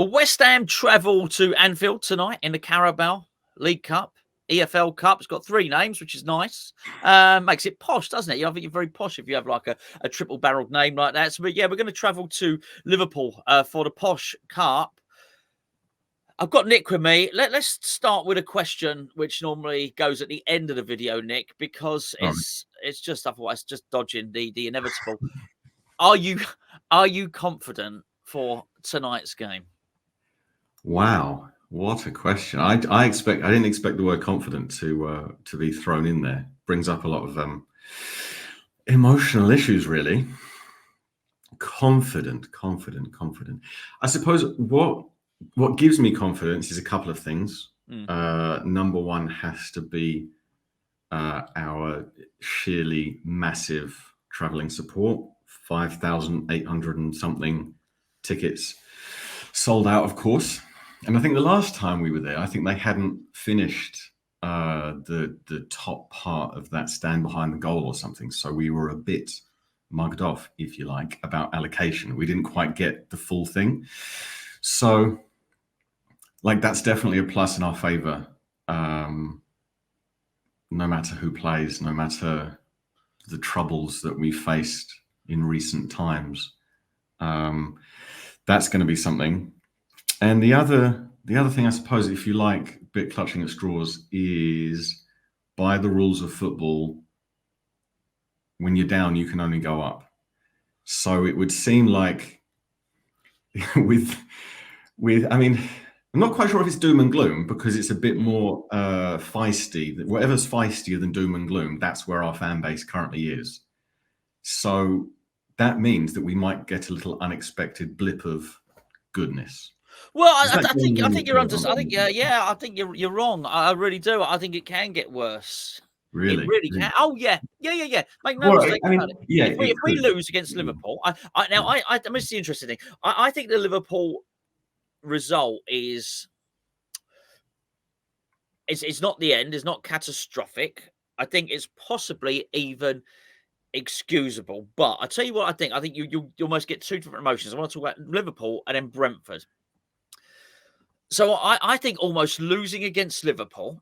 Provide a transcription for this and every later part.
West Ham travel to Anfield tonight in the Carabao League Cup, EFL Cup. It's got 3 names, which is nice. Makes it posh, doesn't it? I think you're very posh if you have like a triple-barreled name like that. So, but yeah, we're going to travel to Liverpool for the posh cup. I've got Nick with me. Let's start with a question which normally goes at the end of the video, Nick, because it's just otherwise just dodging the inevitable. Are you confident for tonight's game? Wow, what a question! I didn't expect the word confident to be thrown in there. Brings up a lot of emotional issues, really. Confident. I suppose what gives me confidence is a couple of things. Number one has to be our sheerly massive travelling support. 5,800 and something tickets sold out, of course. And I think the last time we were there, I think they hadn't finished the top part of that stand behind the goal or something. So we were a bit mugged off, if you like, about allocation. We didn't quite get the full thing. So, that's definitely a plus in our favour. No matter who plays, no matter the troubles that we faced in recent times, that's going to be something. And the other thing, I suppose, if you like, bit clutching at straws, is by the rules of football, when you're down, you can only go up. So it would seem like with I mean, I'm not quite sure if it's doom and gloom, because it's a bit more feisty. Whatever's feistier than doom and gloom, that's where our fan base currently is. So that means that we might get a little unexpected blip of goodness. Well, I think you're I think you're wrong. I really do. I think it can get worse. Really? It really can. Oh yeah. Make no mistake about it. Yeah, if we lose against Liverpool, I mean, it's the interesting thing. I think the Liverpool result is it's not the end. It's not catastrophic. I think it's possibly even excusable. But I tell you what, I think you almost get 2 different emotions. I want to talk about Liverpool and then Brentford. So I think almost losing against Liverpool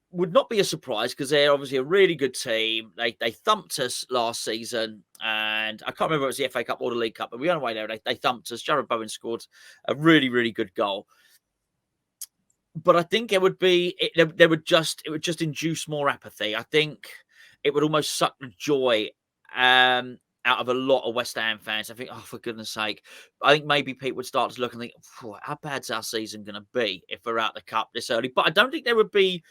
would not be a surprise, because they're obviously a really good team. They thumped us last season, and I can't remember if it was the FA Cup or the League Cup, but we went away there. They thumped us. Jared Bowen scored a really, really good goal. But I think it would just induce more apathy. I think it would almost suck the joy out of a lot of West Ham fans. I think, oh, for goodness sake. I think maybe people would start to look and think, how bad's our season going to be if we're out the cup this early? But I don't think there would be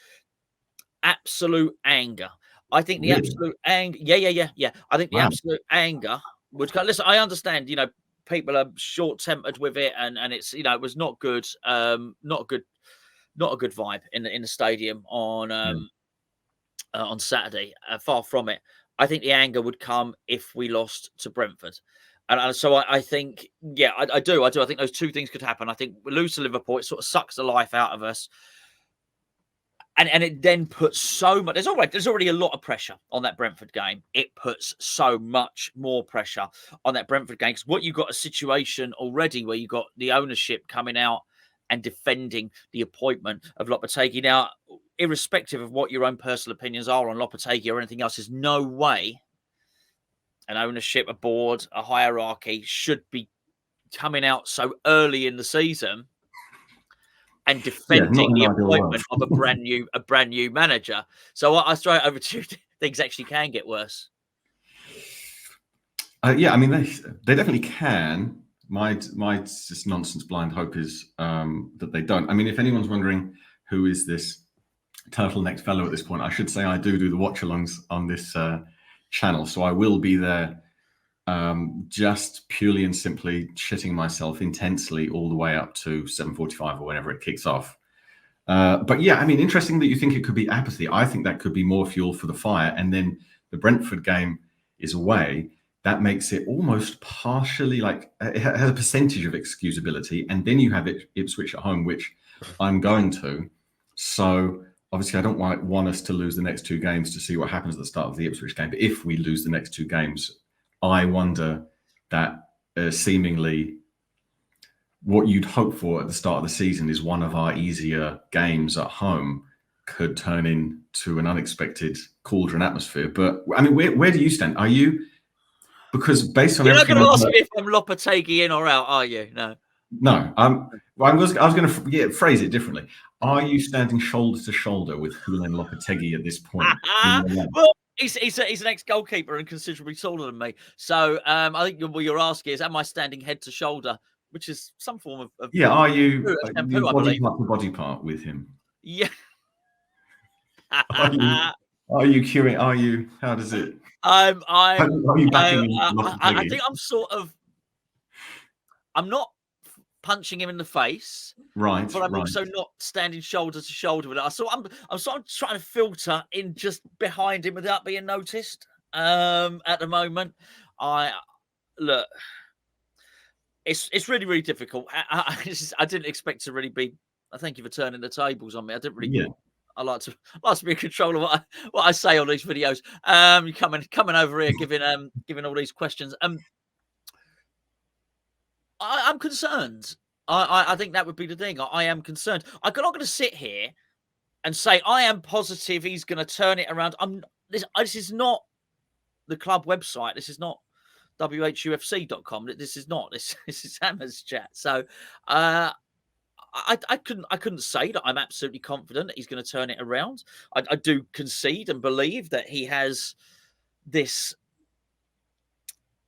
absolute anger. I think the absolute anger, I think the absolute anger would go. Listen, I understand, people are short-tempered with it, and it's, it was not good, not a good vibe in the stadium on Saturday. Far from it. I think the anger would come if we lost to Brentford. And so I think, I do. I think those 2 things could happen. I think we lose to Liverpool, it sort of sucks the life out of us. And it then puts so much. There's already a lot of pressure on that Brentford game. It puts so much more pressure on that Brentford game, because what you've got a situation already where you've got the ownership coming out and defending the appointment of Lopetegui. Now, irrespective of what your own personal opinions are on Lopetegui or anything else, there's no way an ownership, a board, a hierarchy should be coming out so early in the season and defending the appointment of a brand new manager. So I throw it over to you. Things actually can get worse. I mean, they definitely can. My just nonsense blind hope is that they don't. I mean, if anyone's wondering who is this turtlenecked fellow at this point, I should say I do the watch-alongs on this channel, so I will be there just purely and simply shitting myself intensely all the way up to 7:45 or whenever it kicks off. But yeah, I mean, interesting that you think it could be apathy. I think that could be more fuel for the fire. And then the Brentford game is away. That makes it almost partially it has a percentage of excusability. And then you have Ipswich at home, which I'm going to. So obviously I don't want us to lose the next 2 games to see what happens at the start of the Ipswich game. But if we lose the next 2 games, I wonder that seemingly what you'd hope for at the start of the season is one of our easier games at home could turn into an unexpected cauldron atmosphere. But I mean, where do you stand? Are you, because based on You're not everything, going to ask me if I'm Lopetegui in or out, are you? No. No. I was going to phrase it differently. Are you standing shoulder to shoulder with Julen Lopetegui at this point? Well, he's an ex-goalkeeper and considerably taller than me. So I think what you're asking is, am I standing head to shoulder, which is some form of yeah. Are you shampoo, I body believe. part to body part with him? Yeah. Are you queuing? Are you? How does it? Are you backing Lopetegui? I think I'm not punching him in the face, right? But I'm also not standing shoulder to shoulder with it. I'm sort of trying to filter in just behind him without being noticed. At the moment, look, it's really, really difficult. I didn't expect to really be. I thank you for turning the tables on me. I didn't really. Yeah. I like to be in control of what I say on these videos. You coming over here giving all these questions. I'm concerned. I think that would be the thing. I am concerned. I'm not going to sit here and say I am positive he's going to turn it around. This is not the club website. This is not whufc.com. This is not. This is Hammer's chat. So I couldn't say that I'm absolutely confident that he's going to turn it around. I do concede and believe that he has this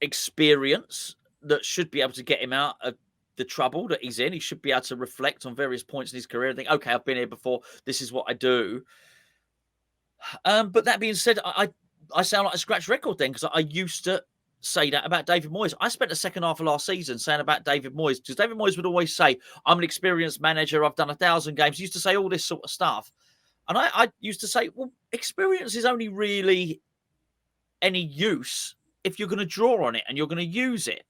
experience that should be able to get him out of the trouble that he's in. He should be able to reflect on various points in his career and think, okay, I've been here before. This is what I do. But that being said, I sound like a scratch record then, because I used to say that about David Moyes. I spent the second half of last season saying about David Moyes, because David Moyes would always say, I'm an experienced manager. I've done 1,000 games. He used to say all this sort of stuff. And I used to say, well, experience is only really any use if you're going to draw on it and you're going to use it.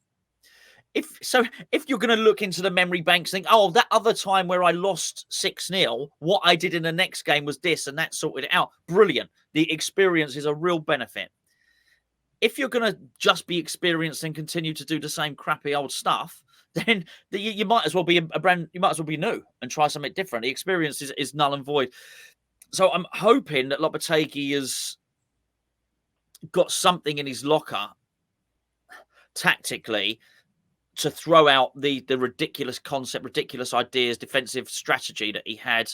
If you're going to look into the memory banks, think, oh, that other time where I lost 6-0, what I did in the next game was this, and that sorted it out. Brilliant. The experience is a real benefit. If you're going to just be experienced and continue to do the same crappy old stuff, then you might as well be you might as well be new and try something different. The experience is null and void. So I'm hoping that Lopetegui has got something in his locker tactically to throw out the ridiculous concept, ridiculous ideas, defensive strategy that he had.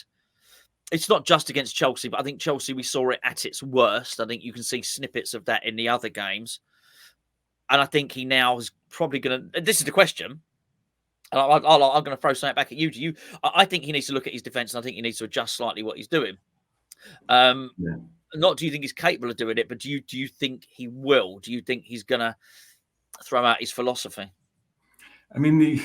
It's not just against Chelsea, but I think Chelsea, we saw it at its worst. I think you can see snippets of that in the other games. And I think he now is probably going to... This is the question. I'm going to throw something back at you. I think he needs to look at his defence, and I think he needs to adjust slightly what he's doing. Not do you think he's capable of doing it, but do you think he will? Do you think he's going to throw out his philosophy? I mean,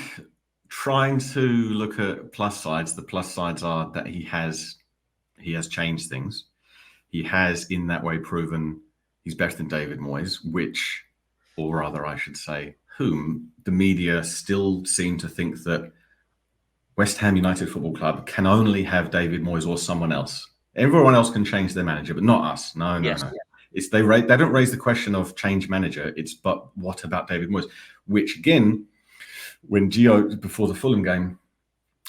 trying to look at plus sides, the plus sides are that he has changed things. He has, in that way, proven he's better than David Moyes, or rather, I should say, whom the media still seem to think that West Ham United Football Club can only have David Moyes or someone else. Everyone else can change their manager, but not us. No. Yeah. It's they don't raise the question of change manager. But what about David Moyes? Which again, when Gio, before the Fulham game,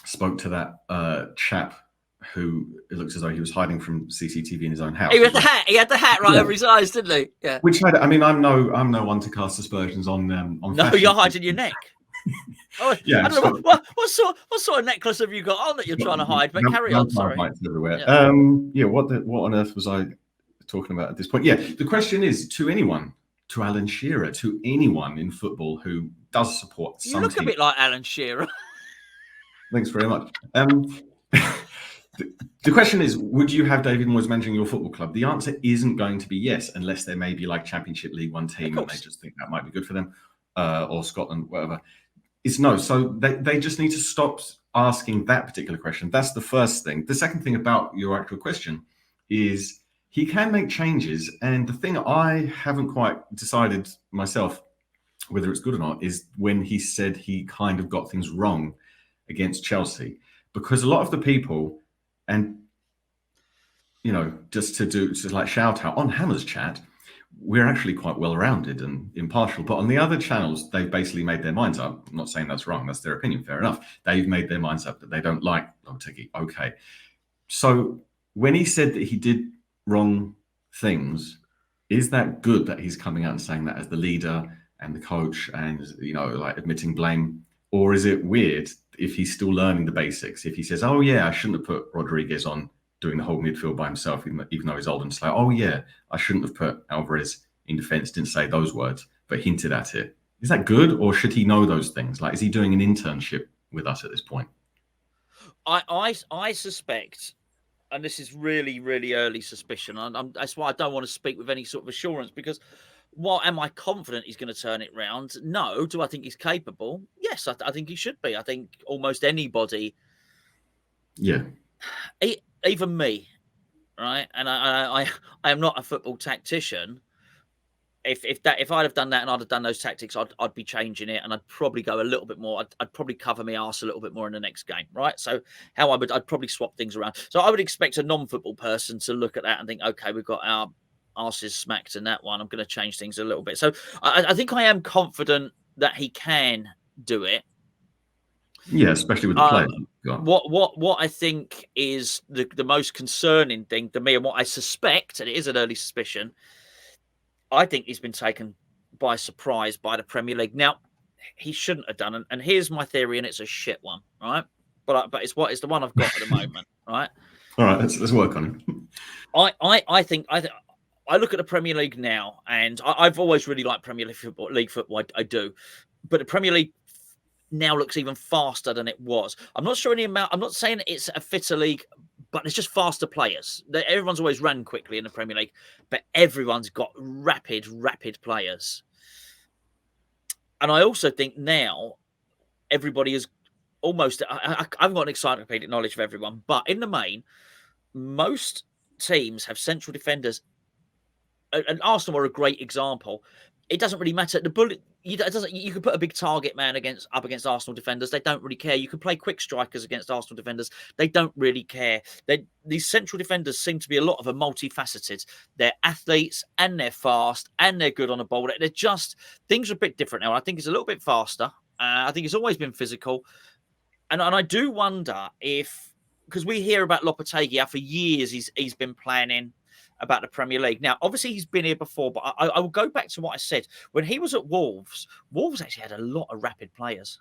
spoke to that chap who it looks as though he was hiding from CCTV in his own house. He had the hat. He had the hat right over his eyes, didn't he? Yeah. Which I'm no one to cast aspersions on. No, fashion. you're hiding your neck. Yeah. I don't know, what sort of necklace have you got on that you're trying to hide? But carry on. Sorry. Everywhere. What on earth was I talking about at this point? Yeah. The question is to anyone, to Alan Shearer, to anyone in football who does support. You look a bit like Alan Shearer. Thanks very much. The question is, would you have David Moyes managing your football club? The answer isn't going to be yes, unless there may be like Championship League One team and they just think that might be good for them, or Scotland, whatever. It's no. So they just need to stop asking that particular question. That's the first thing. The second thing about your actual question is he can make changes. And the thing I haven't quite decided myself whether it's good or not is when he said he kind of got things wrong against Chelsea. Because a lot of the people, and just to like shout out on Hammer's chat, we're actually quite well-rounded and impartial. But on the other channels, they've basically made their minds up. I'm not saying that's wrong. That's their opinion. Fair enough. They've made their minds up that they don't like Lopetegui. Okay. So when he said that he did wrong things, is that good that he's coming out and saying that as the leader and the coach and, like admitting blame? Or is it weird if he's still learning the basics? If he says, oh, yeah, I shouldn't have put Rodriguez on doing the whole midfield by himself, even though he's old and slow. Oh, yeah, I shouldn't have put Alvarez in defence, didn't say those words, but hinted at it. Is that good, or should he know those things? Like, is he doing an internship with us at this point? I suspect, and this is really, really early suspicion, that's why I don't want to speak with any sort of assurance, because while am I confident he's going to turn it round? No. Do I think he's capable? Yes, I think he should be. I think almost anybody. Yeah. Even me, right? And I am not a football tactician. If I'd have done that and I'd have done those tactics, I'd be changing it, and I'd probably go a little bit more. I'd probably cover my arse a little bit more in the next game, right? So I'd probably swap things around. So I would expect a non-football person to look at that and think, okay, we've got our arses smacked in that one. I'm going to change things a little bit. So I think I am confident that he can do it. Yeah, especially with the players. What I think is the most concerning thing to me, and what I suspect, and it is an early suspicion, I think he's been taken by surprise by the Premier League. Now, he shouldn't have done, and here's my theory, and it's a shit one, right? But it's the one I've got at the moment, right? All right, let's work on it. I think I look at the Premier League now, and I've always really liked Premier League football. I do, but the Premier League now looks even faster than it was. I'm not sure any amount. I'm not saying it's a fitter league, but it's just faster players. Everyone's always ran quickly in the Premier League, but everyone's got rapid players. And I also think now everybody is almost. I haven't got an encyclopedic knowledge of everyone, but in the main, most teams have central defenders. And Arsenal are a great example. It doesn't really matter. The bullet. You can put a big target man up against Arsenal defenders. They don't really care. You can play quick strikers against Arsenal defenders. They don't really care. These central defenders seem to be a lot of them multifaceted. They're athletes and they're fast and they're good on the ball. They're just, things are a bit different now. I think it's a little bit faster. I think it's always been physical. And I do wonder if, because we hear about Lopetegui for years, he's been planning about the Premier League. Now, obviously, he's been here before, but I will go back to what I said. When he was at Wolves actually had a lot of rapid players.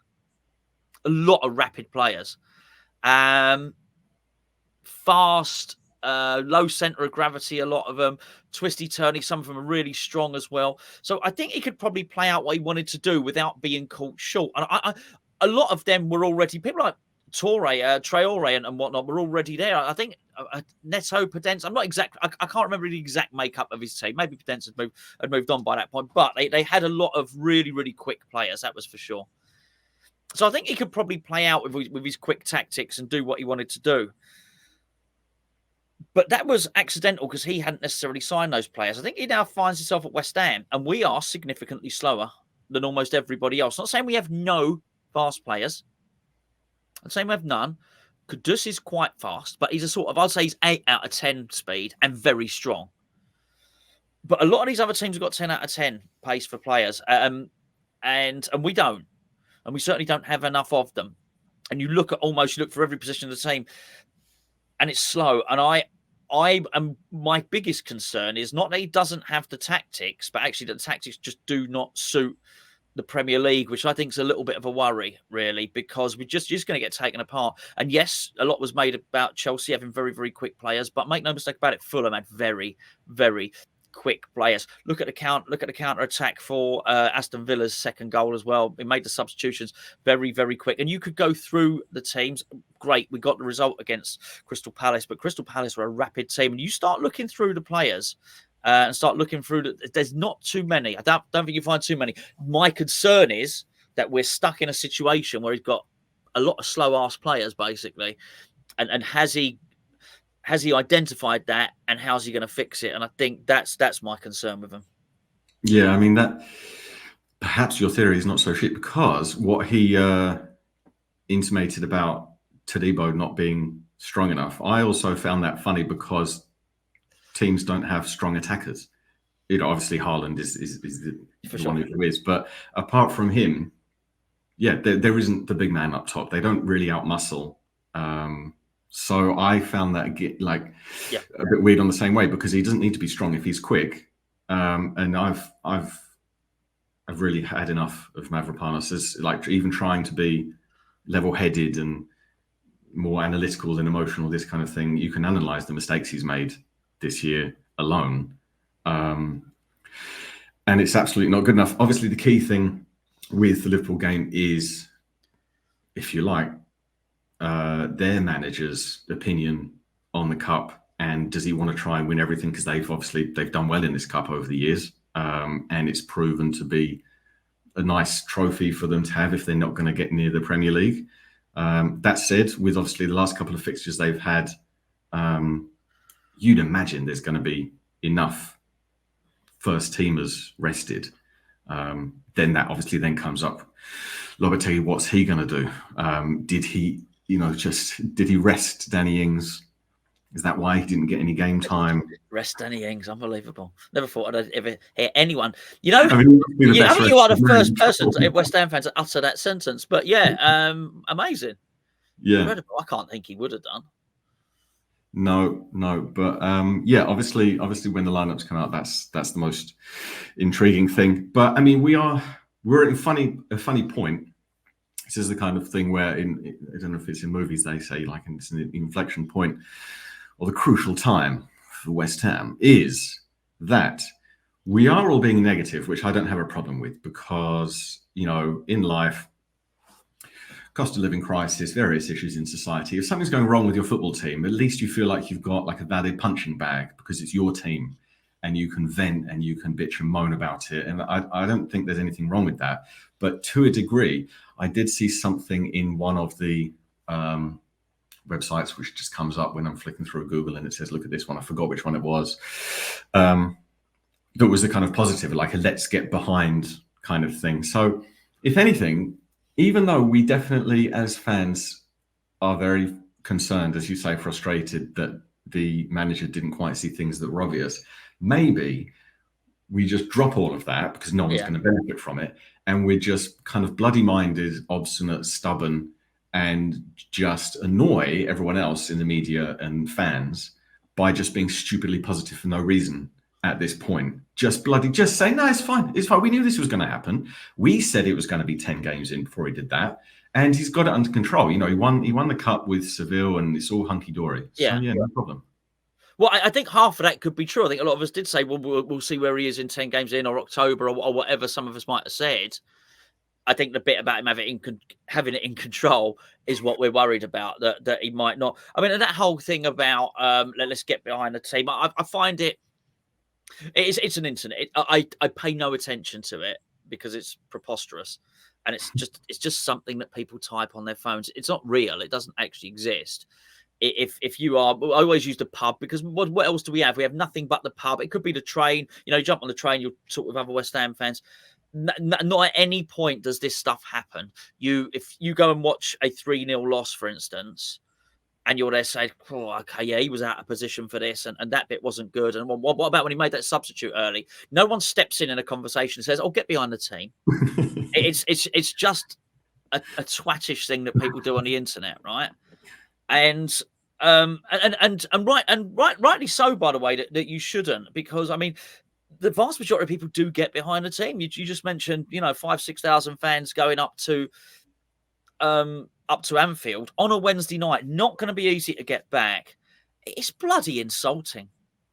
Fast, low centre of gravity, a lot of them. Twisty, turny, some of them are really strong as well. So I think he could probably play out what he wanted to do without being caught short. And a lot of them were already, people like Traore and whatnot were already there. I think Neto, Podence, I'm not exact. I can't remember the exact makeup of his team. Maybe Podence had moved on by that point, but they had a lot of really, really quick players. That was for sure. So I think he could probably play out with his quick tactics and do what he wanted to do. But that was accidental because he hadn't necessarily signed those players. I think he now finds himself at West Ham, and we are significantly slower than almost everybody else. Not saying we have no fast players. I'm saying we have none. Kudus is quite fast, but he's a sort of, I'd say he's 8 out of 10 speed and very strong. But a lot of these other teams have got 10 out of 10 pace for players. And we don't. And we certainly don't have enough of them. And you look for every position of the team, and it's slow. And my biggest concern is not that he doesn't have the tactics, but actually that the tactics just do not suit the Premier League, which I think is a little bit of a worry, really, because we're just going to get taken apart. And yes, a lot was made about Chelsea having very, very quick players, but make no mistake about it, Fulham had very, very quick players. Look at the counter attack for Aston Villa's second goal as well. We made the substitutions very, very quick, and you could go through the teams. Great, we got the result against Crystal Palace, but Crystal Palace were a rapid team, and you start looking through the players. And start looking through. There's not too many. I don't think you find too many. My concern is that we're stuck in a situation where he's got a lot of slow-ass players, basically. And has he identified that, and how's he going to fix it? And I think that's my concern with him. Yeah, I mean, that perhaps your theory is not so shit, because what he intimated about Todibo not being strong enough, I also found that funny because teams don't have strong attackers. obviously Haaland is the sure. one who is, but apart from him, yeah, there isn't the big man up top. They don't really outmuscle. So I found that a bit weird on the same way, because he doesn't need to be strong if he's quick. And I've really had enough of Mavropanos as like even trying to be level-headed and more analytical and emotional, this kind of thing. You can analyze the mistakes he's made this year alone. And it's absolutely not good enough. Obviously, the key thing with the Liverpool game is, if you like, their manager's opinion on the cup, and does he want to try and win everything? Because they've done well in this cup over the years, and it's proven to be a nice trophy for them to have if they're not going to get near the Premier League. That said, with obviously the last couple of fixtures they've had, you'd imagine there's going to be enough first teamers rested. Then that obviously then comes up. Lopetegui, what's he going to do? Did he rest Danny Ings? Is that why he didn't get any game time? Rest Danny Ings, unbelievable. Never thought I'd ever hear anyone. You are the first person, West Ham fans, to utter that sentence. But yeah, amazing. Yeah, incredible. I can't think he would have done. No, but yeah, obviously, when the lineups come out, that's the most intriguing thing. But I mean, we're at a funny point. This is the kind of thing where I don't know if it's in movies, they say like it's an inflection point, or the crucial time for West Ham is that we are all being negative, which I don't have a problem with, because in life, cost of living crisis, various issues in society. If something's going wrong with your football team, at least you feel like you've got like a valid punching bag, because it's your team and you can vent and you can bitch and moan about it. And I don't think there's anything wrong with that. But to a degree, I did see something in one of the websites, which just comes up when I'm flicking through Google, and it says, look at this one. I forgot which one it was. That was a kind of positive, like a let's get behind kind of thing. So if anything, even though we definitely, as fans, are very concerned, as you say, frustrated that the manager didn't quite see things that were obvious, maybe we just drop all of that, because no one's going to benefit from it, and we're just kind of bloody-minded, obstinate, stubborn, and just annoy everyone else in the media and fans by just being stupidly positive for no reason. At this point, just say, no, it's fine. We knew this was going to happen. We said it was going to be 10 games in before he did that, and he's got it under control. He won the cup with Seville, and it's all hunky dory. So no problem. Well, I think half of that could be true. I think a lot of us did say, well, we'll see where he is in 10 games in, or October, or whatever some of us might have said. I think the bit about him having it in control is what we're worried about, that he might not. I mean, that whole thing about let's get behind the team, I find it's an internet. I pay no attention to it because it's preposterous, and it's just something that people type on their phones. It's not real. It doesn't actually exist. If you are, I always use the pub, because what else do we have? We have nothing but the pub. It could be the train. You jump on the train, you'll talk with other West Ham fans. Not at any point does this stuff happen. If you go and watch a 3-0 loss, for instance, and you're there saying, oh, okay, yeah, he was out of position for this, and that bit wasn't good. And what about when he made that substitute early? No one steps in a conversation and says, oh, get behind the team. It's just a twattish thing that people do on the internet, right? And rightly so, by the way, that you shouldn't, because I mean, the vast majority of people do get behind the team. You just mentioned, 5,000-6,000 fans going up to Anfield on a Wednesday night. Not going to be easy to get back. It's bloody insulting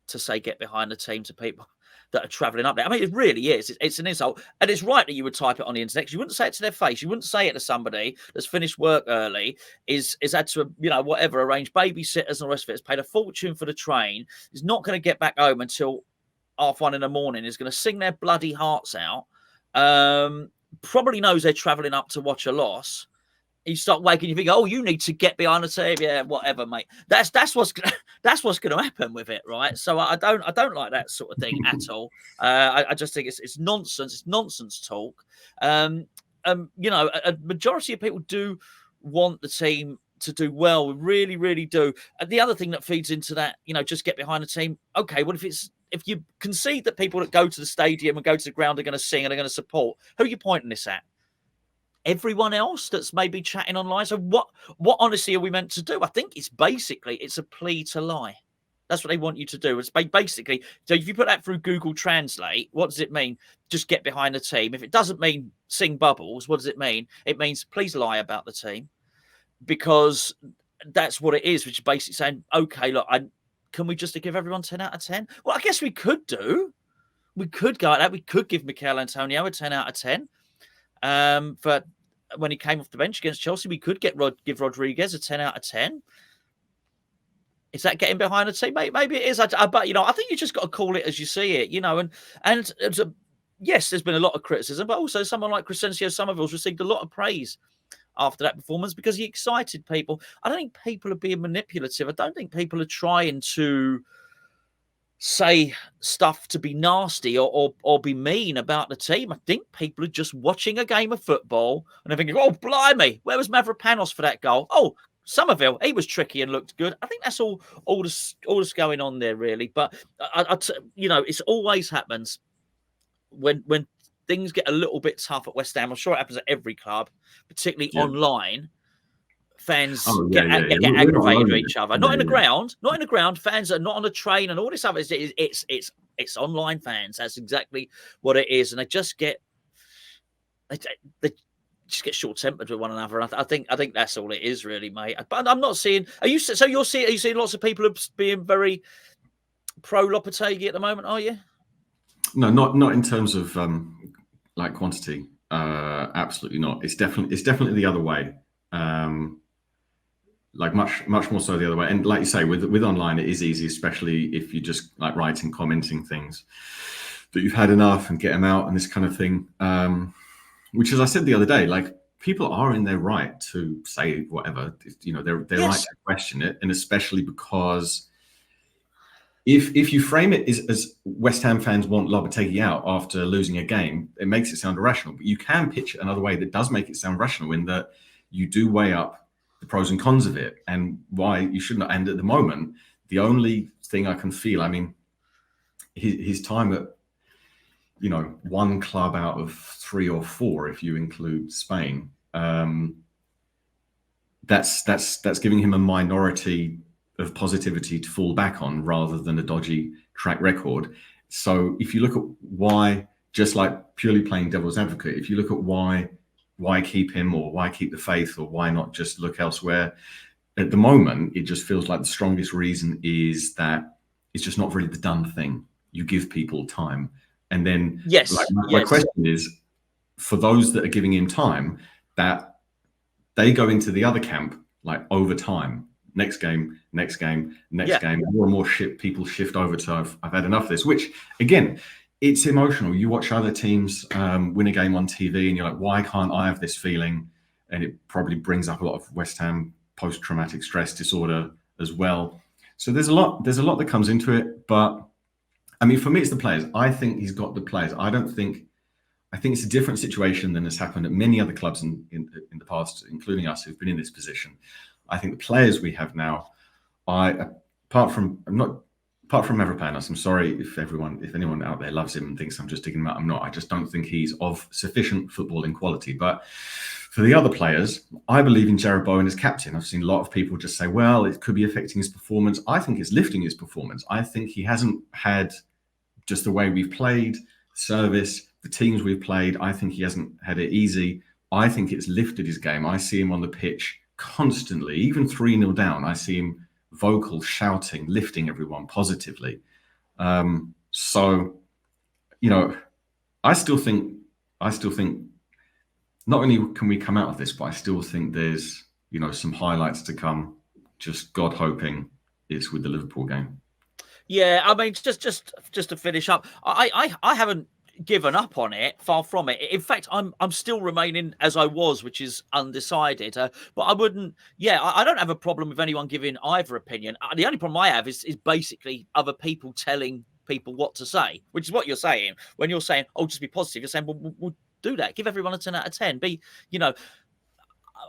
to say get behind the team to people that are travelling up there. I mean, it really is. It's an insult. And it's right that you would type it on the internet, 'cause you wouldn't say it to their face. You wouldn't say it to somebody that's finished work early, is had to, whatever, arrange babysitters and the rest of it, has paid a fortune for the train, is not going to get back home until 1:30 in the morning, is going to sing their bloody hearts out, probably knows they're travelling up to watch a loss. You start waking, you think, oh, you need to get behind the team. Yeah, whatever, mate. That's what's going to happen with it, right? So I don't like that sort of thing at all. I just think it's nonsense. It's nonsense talk. A majority of people do want the team to do well. We really, really do. And the other thing that feeds into that, just get behind the team. Okay, what if if you concede that people that go to the stadium and go to the ground are going to sing and are going to support, who are you pointing this at? Everyone else that's maybe chatting online. So what honestly are we meant to do? I think it's a plea to lie. That's what they want you to do. It's basically, so if you put that through Google Translate, what does it mean? Just get behind the team. If it doesn't mean sing bubbles, what does it mean? It means please lie about the team, because that's what it is, which is basically saying, okay, look, can we just give everyone 10 out of 10? Well, I guess we could do. We could go at that. We could give Mikel Antonio a 10 out of 10. For when he came off the bench against Chelsea, we could give Rodriguez a 10 out of 10. Is that getting behind the team? Maybe it is. But I think you just got to call it as you see it. And yes, there's been a lot of criticism, but also someone like Crescencio Somerville's received a lot of praise after that performance because he excited people. I don't think people are being manipulative. I don't think people are trying to say stuff to be nasty or be mean about the team. I think people are just watching a game of football and they're thinking, oh, blimey, where was Mavropanos for that goal? Oh, Somerville, he was tricky and looked good. I think that's all that's going on there, really. But, it's always happens when things get a little bit tough at West Ham. I'm sure it happens at every club, particularly online. Fans get aggravated with each other. Not in the ground. Not in the ground. Fans are not on a train and all this stuff. It's online fans. That's exactly what it is. And they just get short-tempered with one another. I think that's all it is, really, mate. But I'm not seeing. Are you seeing lots of people being very pro Lopetegui at the moment? Are you? No, not in terms of quantity. Absolutely not. It's definitely the other way. Much more so the other way. And like you say, with online, it is easy, especially if you just like writing, commenting things that you've had enough and get them out and this kind of thing. Which, as I said the other day, like people are in their right to say whatever. They're Yes. right to question it, and especially because if you frame it as West Ham fans want Lopetegui out after losing a game, it makes it sound irrational. But you can pitch it another way that does make it sound rational, in that you do weigh up the pros and cons of it and why you shouldn't. And at the moment, the only thing I can feel, I mean, his time at one club out of 3 or 4, if you include Spain, that's giving him a minority of positivity to fall back on rather than a dodgy track record. So if you look at why, just like purely playing devil's advocate, if you look at why keep him, or why keep the faith, or why not just look elsewhere, at the moment it just feels like the strongest reason is that it's just not really the done thing. You give people time. And then my question is, for those that are giving him time, that they go into the other camp like over time. Next game, more and more people shift over to I've had enough of this, which again, it's emotional. You watch other teams win a game on TV and you're like, why can't I have this feeling? And it probably brings up a lot of West Ham post-traumatic stress disorder as well. So there's a lot that comes into it, but I mean, for me, it's the players. I think he's got the players. I think it's a different situation than has happened at many other clubs in the past, including us who've been in this position. I think the players we have now, apart from Mavropanos, I'm sorry if anyone out there loves him and thinks I'm just digging him out. I'm not. I just don't think he's of sufficient footballing quality. But for the other players, I believe in Jarrod Bowen as captain. I've seen a lot of people just say, well, it could be affecting his performance. I think it's lifting his performance. I think he hasn't had just the way we've played, service, the teams we've played. I think he hasn't had it easy. I think it's lifted his game. I see him on the pitch constantly, even 3-0 down. I see him vocal, shouting, lifting everyone positively. So, I still think not only can we come out of this, but I still think there's, some highlights to come. Just God hoping it's with the Liverpool game. Yeah, I mean, just to finish up, I haven't given up on it. Far from it. In fact, I'm still remaining as I was, which is undecided. But I wouldn't. Yeah, I don't have a problem with anyone giving either opinion. The only problem I have is basically other people telling people what to say, which is what you're saying. When you're saying, "Oh, just be positive," you're saying, "Well, we'll do that. Give everyone a 10 out of 10."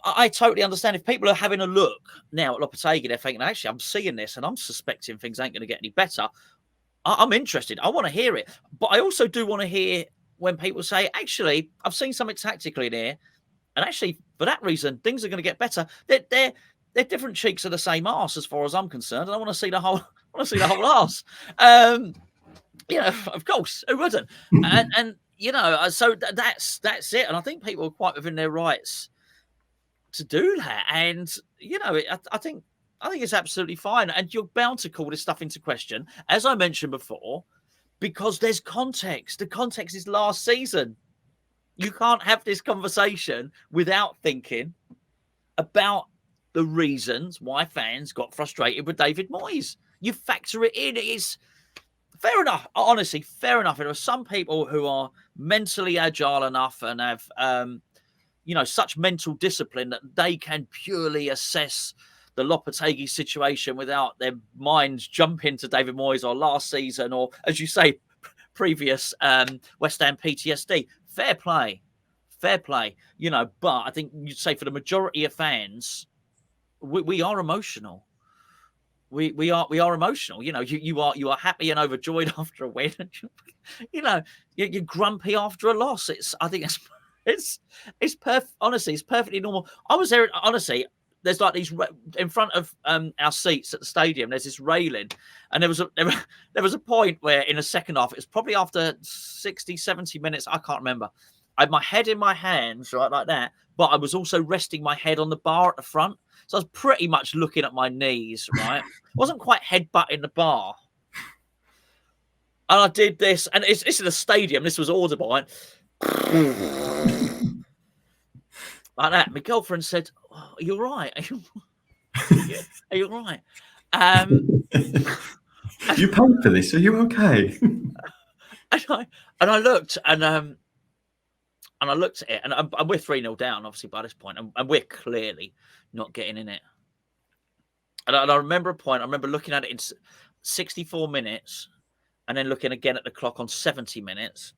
I totally understand if people are having a look now at Lopetegui, they're thinking, actually, I'm seeing this and I'm suspecting things ain't going to get any better. I'm interested. I want to hear it. But I also do want to hear when people say, actually, I've seen something tactically in here. And actually, for that reason, things are going to get better. They're different cheeks of the same arse, as far as I'm concerned. And I want to see the whole. I want to see the whole arse. Of course, who wouldn't? And so that's it. And I think people are quite within their rights to do that. And I think it's absolutely fine. And you're bound to call this stuff into question, as I mentioned before, because there's context. The context is last season. You can't have this conversation without thinking about the reasons why fans got frustrated with David Moyes. You factor it in. It's fair enough. Honestly, fair enough. There are some people who are mentally agile enough and have, such mental discipline that they can purely assess the Lopetegui situation without their minds jumping to David Moyes or last season or, as you say, previous West Ham PTSD. Fair play. But I think you'd say for the majority of fans, we are emotional. We are emotional. You are happy and overjoyed after a win. You're grumpy after a loss. It's perfect. Honestly, it's perfectly normal. I was there. Honestly, there's like these in front of our seats at the stadium. There's this railing, and there was a point where in the second half, it was probably after 60, 70 minutes. I can't remember. I had my head in my hands, right, like that, but I was also resting my head on the bar at the front. So I was pretty much looking at my knees, right? I wasn't quite headbutting the bar. And I did this, and it's in a stadium. This was audible. Like that. My girlfriend said, "Oh, are you all right? Are you all right?" You paid for this. Are you okay? And I looked, and I looked at it, and we're 3-0 down, obviously, by this point, and we're clearly not getting in it. And I remember a point, I remember looking at it in 64 minutes, and then looking again at the clock on 70 minutes.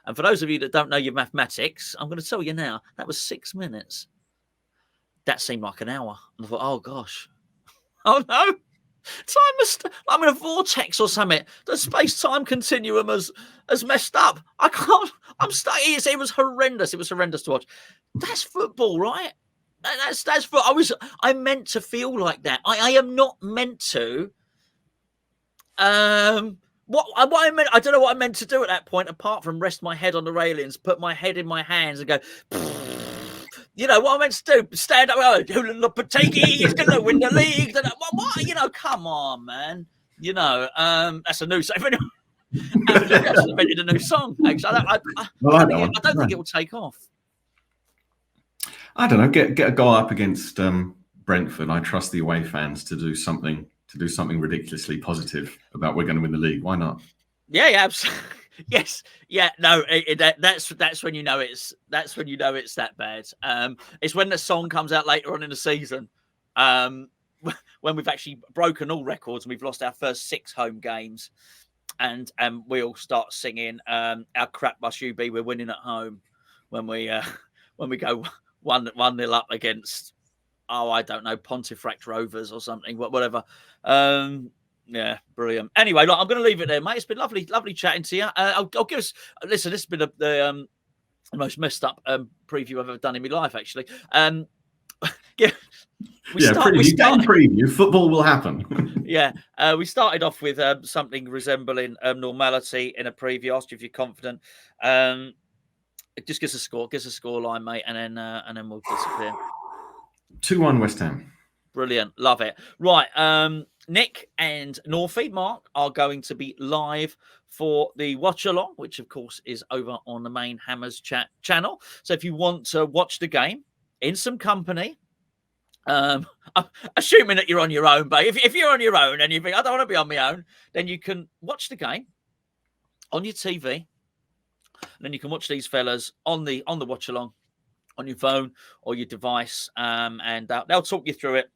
And for those of you that don't know your mathematics, I'm going to tell you now, that was 6 minutes. That seemed like an hour. And I thought, oh, gosh. Oh, no. I'm in a vortex or something. The space-time continuum has messed up. I can't. I'm stuck. It was horrendous. It was horrendous to watch. That's football, right? That's I meant to feel like that. I am not meant to. What I meant. I don't know what I meant to do at that point, apart from rest my head on the railings, put my head in my hands, and go. What I meant to do? Stand up. Oh, Julen Lopetegui is going to win the league. What? Come on, man. That's a new song. I've invented a new song. Actually, I don't think it will take off. I don't know. Get a goal up against Brentford. I trust the away fans to do something ridiculously positive about we're going to win the league. Why not? Yeah, absolutely. Yes, yeah, no, that's when you know it's that bad. It's when the song comes out later on in the season, when we've actually broken all records and we've lost our first 6 home games, and we all start singing "Our crap must you be, we're winning at home" when we go 1-0 up against I don't know, Pontefract Rovers or something, whatever. Yeah, brilliant. Anyway, look, I'm going to leave it there, mate. It's been lovely chatting to you. I'll give us. Listen, this has been the most messed up preview I've ever done in my life, actually. Preview. Football will happen. Yeah, we started off with something resembling normality in a preview. Asked you if you're confident. Just give us a score. Give us a score line, mate, and then we'll disappear. 2-1 West Ham. Brilliant. Love it. Right. Nick and Northie, Mark, are going to be live for the watch along, which of course is over on the main Hammers Chat channel. So if you want to watch the game in some company, I'm assuming that you're on your own, but if you're on your own and you think, I don't want to be on my own, then you can watch the game on your TV. And then you can watch these fellas on the watch along on your phone or your device, and they'll talk you through it.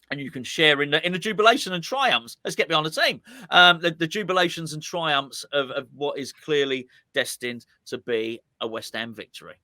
And you can share in the jubilation and triumphs. Let's get behind the team. The jubilations and triumphs of what is clearly destined to be a West Ham victory.